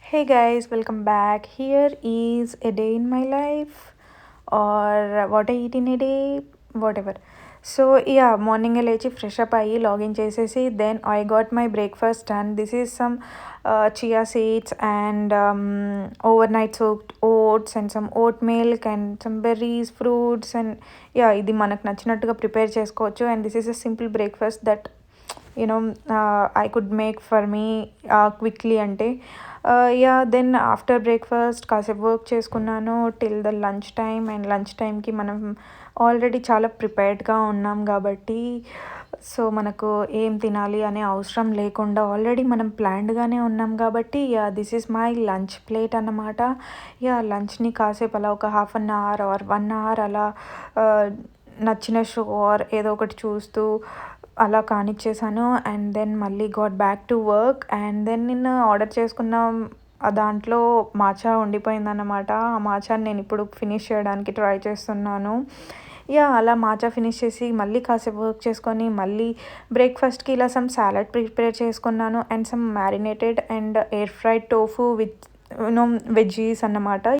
Hey guys, welcome back. Here is a day in my life or what I eat in a day, whatever. So yeah, morning లేచి fresh up అయ్యి login చేసేసి then I got my breakfast and this is some chia seeds and overnight soaked oats and some oat milk and some berries fruits and yeah ఇది మనకు నచ్చినట్టుగా prepare చేసుకోవచ్చు and this is a simple breakfast that you know I could make for me quickly అంటే yeah then after breakfast కాసేపు work చేసుకున్నాను till the lunch time and lunch టైంకి మనం already చాలా ప్రిపేర్డ్గా ఉన్నాం కాబట్టి సో మనకు ఏం తినాలి అనే అవసరం లేకుండా ఆల్రెడీ మనం ప్లాన్డ్గానే ఉన్నాం కాబట్టి yeah this is my lunch plate అన్నమాట. యా లంచ్ని కాసేపు అలా ఒక half an hour or 1 hour అలా నచ్చిన షో ఆర్ ఏదో ఒకటి చూస్తూ అలా కానిచ్చేసాను అండ్ దెన్ మళ్ళీ got back to work and then నిన్న ఆర్డర్ చేసుకున్న దాంట్లో మాచా ఉండిపోయిందన్నమాట. ఆ మాచాని నేను ఇప్పుడు ఫినిష్ చేయడానికి ట్రై చేస్తున్నాను. యా అలా మాచా ఫినిష్ చేసి మళ్ళీ కాసేపు వర్క్ చేసుకొని మళ్ళీ బ్రేక్ఫాస్ట్కి ఇలా సమ్ సాలడ్ ప్రిపేర్ చేసుకున్నాను and some marinated and air fried tofu with veggies అన్నమాట.